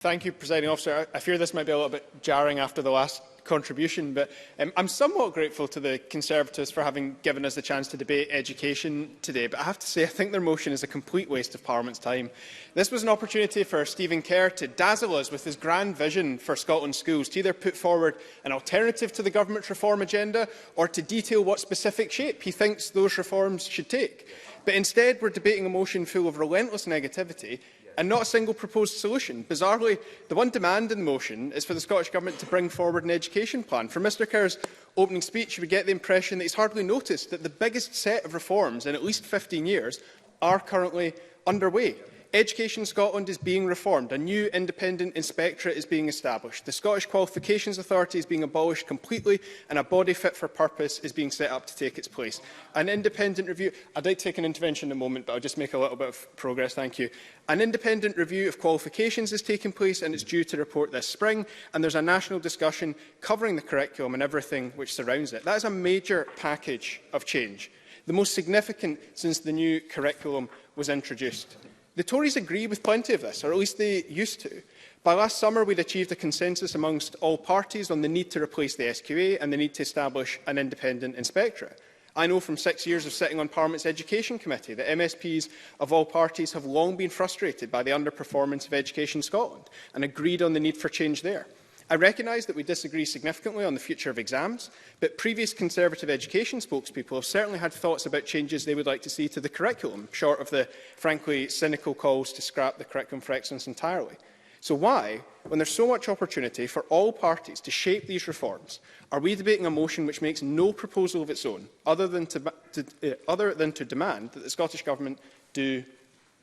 Thank you, Presiding Officer. I fear this might be a little bit jarring after the last contribution, but I'm somewhat grateful to the Conservatives for having given us the chance to debate education today. But I have to say, I think their motion is a complete waste of Parliament's time. This was an opportunity for Stephen Kerr to dazzle us with his grand vision for Scotland's schools, to either put forward an alternative to the government's reform agenda or to detail what specific shape he thinks those reforms should take. But instead, we're debating a motion full of relentless negativity and not a single proposed solution. Bizarrely, the one demand in the motion is for the Scottish Government to bring forward an education plan. From Mr Kerr's opening speech, we get the impression that he's hardly noticed that the biggest set of reforms in at least 15 years are currently underway. Education in Scotland is being reformed. A new independent inspectorate is being established. The Scottish Qualifications Authority is being abolished completely, and a body fit for purpose is being set up to take its place. An independent review... I'd like to take an intervention in a moment, but I'll just make a little bit of progress. Thank you. An independent review of qualifications is taking place, and it's due to report this spring, and there's a national discussion covering the curriculum and everything which surrounds it. That is a major package of change, the most significant since the new curriculum was introduced. The Tories agree with plenty of this, or at least they used to. By last summer, we'd achieved a consensus amongst all parties on the need to replace the SQA and the need to establish an independent inspectorate. I know from 6 years of sitting on Parliament's Education Committee that MSPs of all parties have long been frustrated by the underperformance of Education in Scotland and agreed on the need for change there. I recognise that we disagree significantly on the future of exams, but previous Conservative education spokespeople have certainly had thoughts about changes they would like to see to the curriculum, short of the frankly cynical calls to scrap the curriculum for excellence entirely. So why, when there is so much opportunity for all parties to shape these reforms, are we debating a motion which makes no proposal of its own, other than to demand that the Scottish Government do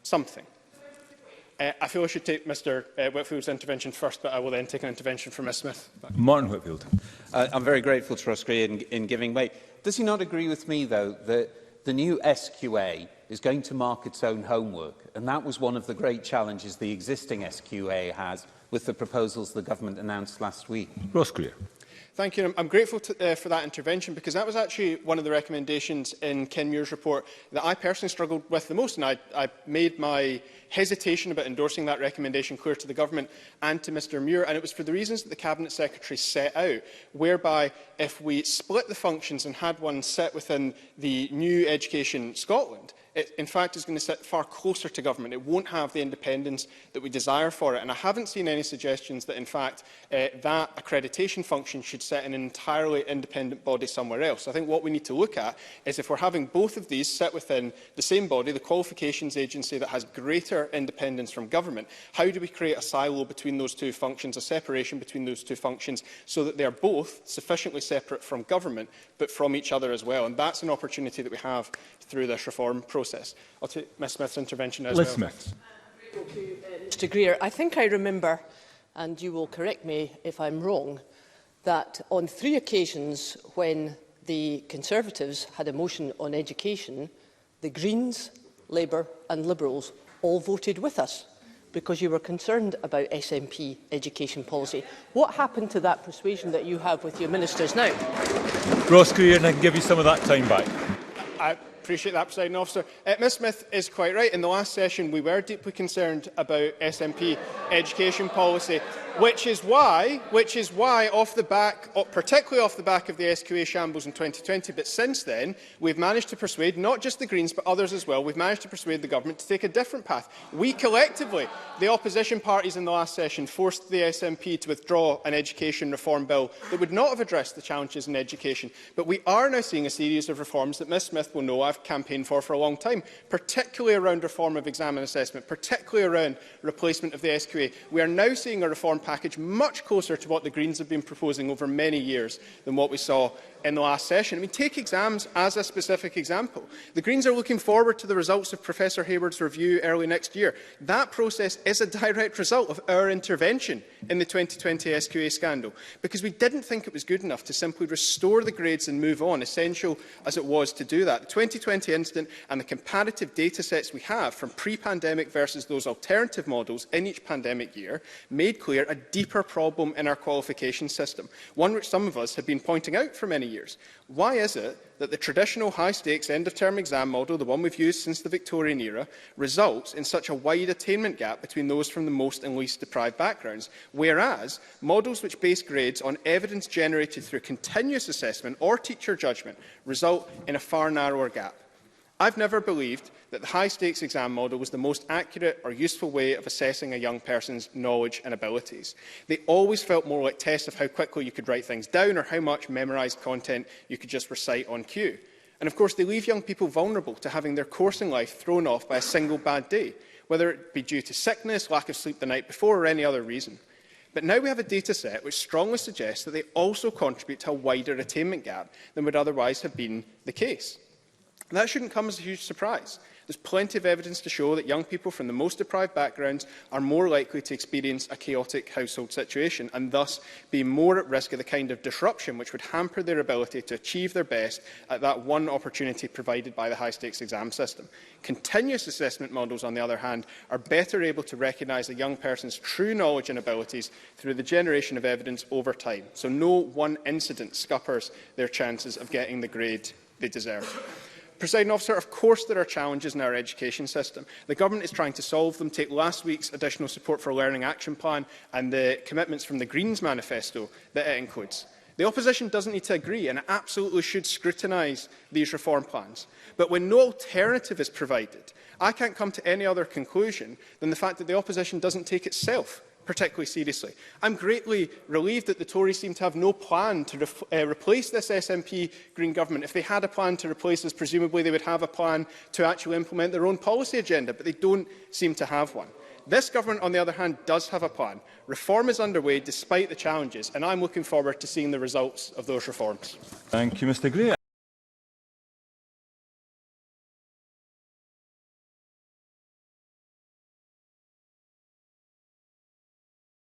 something? I feel I should take Mr Whitfield's intervention first, but I will then take an intervention from Ms Smith. Martin Whitfield. I'm very grateful to Ross Greer in giving way. Does he not agree with me, though, that the new SQA is going to mark its own homework? And that was one of the great challenges the existing SQA has with the proposals the government announced last week. Ross Greer. Thank you. I'm grateful for that intervention, because that was actually one of the recommendations in Ken Muir's report that I personally struggled with the most, and I made my hesitation about endorsing that recommendation clear to the Government and to Mr Muir, and it was for the reasons that the Cabinet Secretary set out, whereby if we split the functions and had one sit within the new Education Scotland, it in fact is going to sit far closer to government. It won't have the independence that we desire for it. And I haven't seen any suggestions that in fact that accreditation function should sit in an entirely independent body somewhere else. I think what we need to look at is, if we're having both of these sit within the same body, the qualifications agency that has greater independence from government, how do we create a silo between those two functions, a separation between those two functions, so that they are both sufficiently separate from government, but from each other as well? And that's an opportunity that we have through this reform process. I'll take Ms Smith's intervention as Liz well. Smith. Mr Greer, I think I remember, and you will correct me if I'm wrong, that on 3 occasions when the Conservatives had a motion on education, the Greens, Labour and Liberals all voted with us, because you were concerned about SNP education policy. What happened to that persuasion that you have with your ministers now? Ross Greer, and I can give you some of that time back. I appreciate that, Presiding Officer. Ms Smith is quite right. In the last session, we were deeply concerned about SNP education policy, which is why, particularly off the back of the SQA shambles in 2020, but since then, we've managed to persuade not just the Greens, but others as well, we've managed to persuade the Government to take a different path. We collectively, the opposition parties in the last session, forced the SNP to withdraw an education reform bill that would not have addressed the challenges in education. But we are now seeing a series of reforms that Ms Smith will know I've campaigned for a long time, particularly around reform of exam and assessment, particularly around replacement of the SQA. We are now seeing a reform package much closer to what the Greens have been proposing over many years than what we saw in the last session. I mean, take exams as a specific example. The Greens are looking forward to the results of Professor Hayward's review early next year. That process is a direct result of our intervention in the 2020 SQA scandal, because we didn't think it was good enough to simply restore the grades and move on, essential as it was to do that. The 2020 incident and the comparative data sets we have from pre-pandemic versus those alternative models in each pandemic year made clear a deeper problem in our qualification system, one which some of us have been pointing out for many years. Why is it that the traditional high-stakes end-of-term exam model, the one we've used since the Victorian era, results in such a wide attainment gap between those from the most and least deprived backgrounds, whereas models which base grades on evidence generated through continuous assessment or teacher judgment result in a far narrower gap? I've never believed that the high-stakes exam model was the most accurate or useful way of assessing a young person's knowledge and abilities. They always felt more like tests of how quickly you could write things down or how much memorised content you could just recite on cue. And of course, they leave young people vulnerable to having their course in life thrown off by a single bad day, whether it be due to sickness, lack of sleep the night before, or any other reason. But now we have a data set which strongly suggests that they also contribute to a wider attainment gap than would otherwise have been the case. That shouldn't come as a huge surprise. There's plenty of evidence to show that young people from the most deprived backgrounds are more likely to experience a chaotic household situation and thus be more at risk of the kind of disruption which would hamper their ability to achieve their best at that one opportunity provided by the high-stakes exam system. Continuous assessment models, on the other hand, are better able to recognise a young person's true knowledge and abilities through the generation of evidence over time, so no one incident scuppers their chances of getting the grade they deserve. Presiding Officer, of course there are challenges in our education system. The Government is trying to solve them. Take last week's additional support for Learning Action Plan and the commitments from the Greens manifesto that it includes. The opposition doesn't need to agree, and it absolutely should scrutinise these reform plans. But when no alternative is provided, I can't come to any other conclusion than the fact that the opposition doesn't take itself particularly seriously. I'm greatly relieved that the Tories seem to have no plan to replace this SNP Green government. If they had a plan to replace us, presumably they would have a plan to actually implement their own policy agenda, but they don't seem to have one. This government, on the other hand, does have a plan. Reform is underway despite the challenges, and I'm looking forward to seeing the results of those reforms. Thank you, Mr Greer.